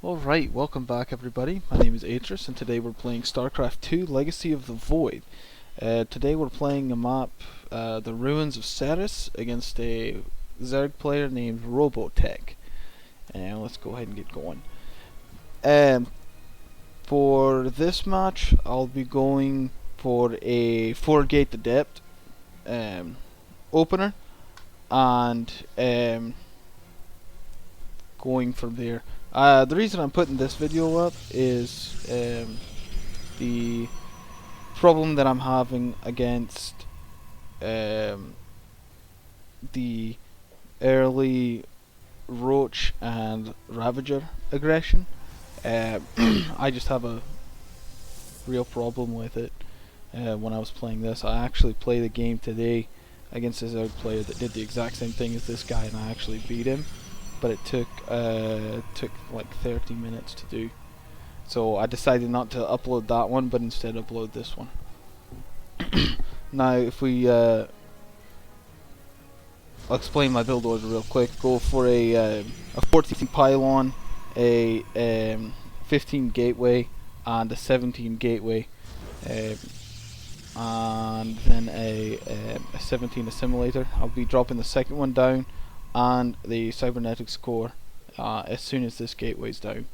Alright, welcome back everybody. My name is Atris and today we're playing Starcraft 2 Legacy of the Void. Today we're playing a map, the Ruins of Ceres, against a Zerg player named Robotech. And let's go ahead and get going. For this match, I'll be going for a 4-gate Adept opener and going from there. The reason I'm putting this video up is the problem that I'm having against the early Roach and Ravager aggression. I just have a real problem with it when I was playing this. I actually played a game today against a Zerg player that did the exact same thing as this guy, and I actually beat him. But it took like 30 minutes to do. So I decided not to upload that one, but instead upload this one. Now, if we I'll explain my build order real quick. Go for a 14 pylon, a 15 gateway, and a 17 gateway, and then a 17 assimilator. I'll be dropping the second one down and the cybernetics core as soon as this gateway's down.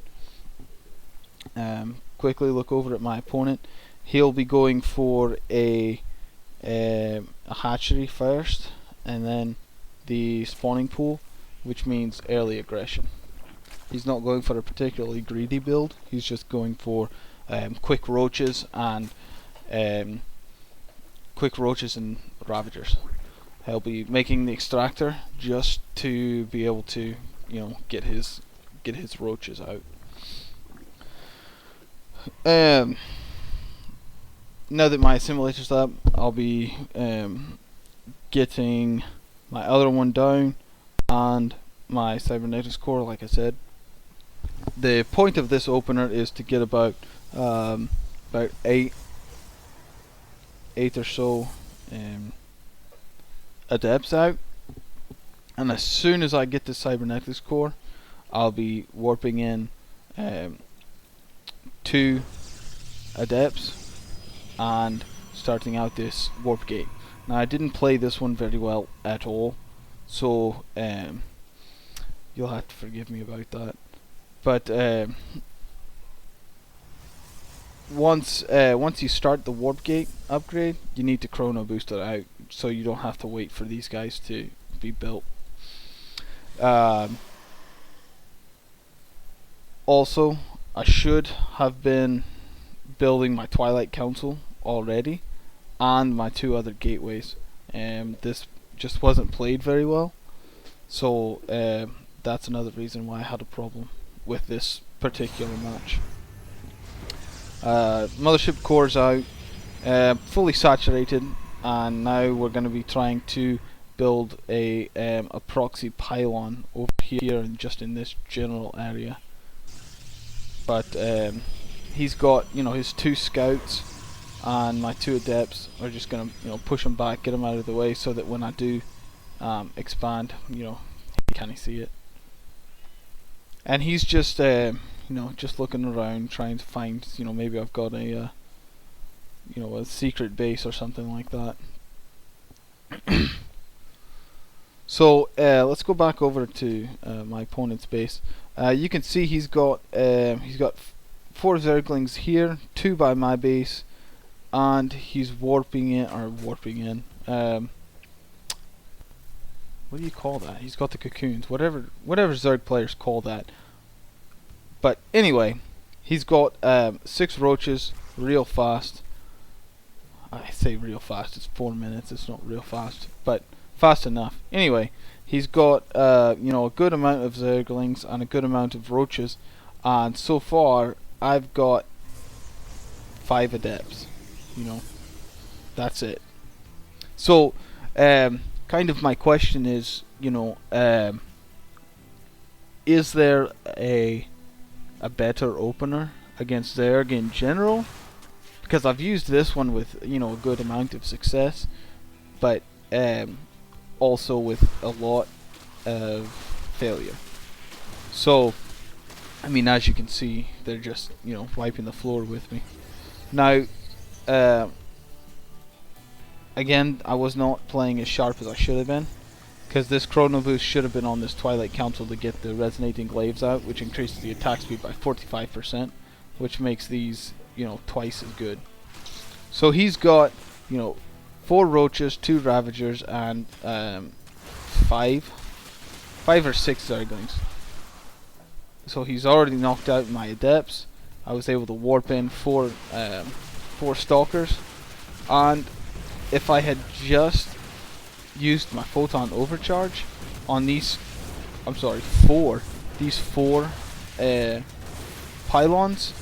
Quickly look over at my opponent. He'll be going for a hatchery first, and then the spawning pool, which means early aggression. He's not going for a particularly greedy build. He's just going for quick roaches and Ravagers. He'll be making the extractor just to be able to, get his roaches out. Now that my assimilator's up, I'll be getting my other one down and my cybernetics core, like I said. The point of this opener is to get about eight or so adepts out, and as soon as I get the cybernetics core, I'll be warping in 2 adepts and starting out this warp gate. Now, I didn't play this one very well at all, so you'll have to forgive me about that. But once you start the warp gate upgrade, you need to chrono boost it out, so you don't have to wait for these guys to be built. Also, I should have been building my Twilight Council already and my 2 other gateways. This just wasn't played very well, so that's another reason why I had a problem with this particular match. Mothership core's out, fully saturated, and now we're going to be trying to build a proxy pylon over here and just in this general area. But he's got his 2 scouts, and my 2 adepts are just going to push him back, get him out of the way, so that when I do expand, he can't see it. And he's just just looking around, trying to find, maybe I've got a secret base or something like that. So let's go back over to my opponent's base. You can see he's got 4 Zerglings here, 2 by my base, and he's warping in. What do you call that? He's got the cocoons, whatever Zerg players call that. But anyway, he's got 6 roaches, real fast. I say real fast, it's 4 minutes, it's not real fast, but fast enough. Anyway, he's got a good amount of Zerglings and a good amount of roaches, and so far I've got 5 adepts. That's it. So kind of my question is, is there a better opener against Zerg in general? Because I've used this one with a good amount of success, but also with a lot of failure. So I mean, as you can see, they're just, you know, wiping the floor with me. Now, uh, again, I was not playing as sharp as I should have been, because this chrono boost should have been on this Twilight Council to get the resonating glaives out, which increases the attack speed by 45%, which makes these, you know, twice as good. So he's got, you know, 4 roaches, 2 ravagers, and 5 or 6 zerglings. So he's already knocked out my adepts. I was able to warp in 4 stalkers, and if I had just used my photon overcharge on these, these 4 pylons,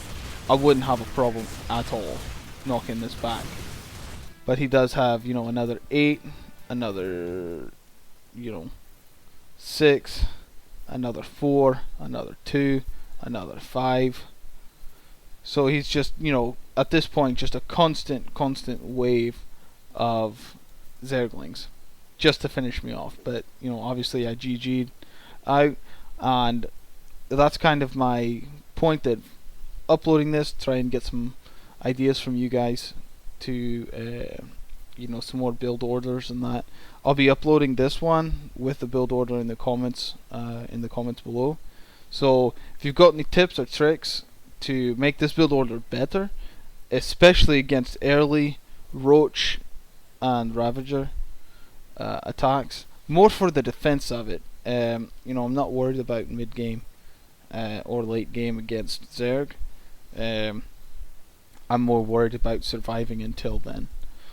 I wouldn't have a problem at all knocking this back. But he does have, you know, another 8, another, you know, 6, another 4, another 2, another 5. So he's just, you know, at this point, just a constant wave of zerglings just to finish me off. But, you know, obviously I GG'd out, and that's kind of my point, that uploading this, try and get some ideas from you guys to you know, some more build orders and that. I'll be uploading this one with the build order in the comments below. So if you've got any tips or tricks to make this build order better, especially against early Roach and Ravager attacks, more for the defense of it. You know, I'm not worried about mid game or late game against Zerg. I'm more worried about surviving until then.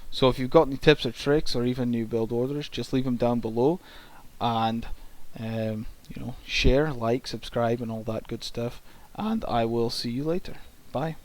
So if you've got any tips or tricks or even new build orders, just leave them down below, and you know, share, like, subscribe and all that good stuff, and I will see you later. Bye.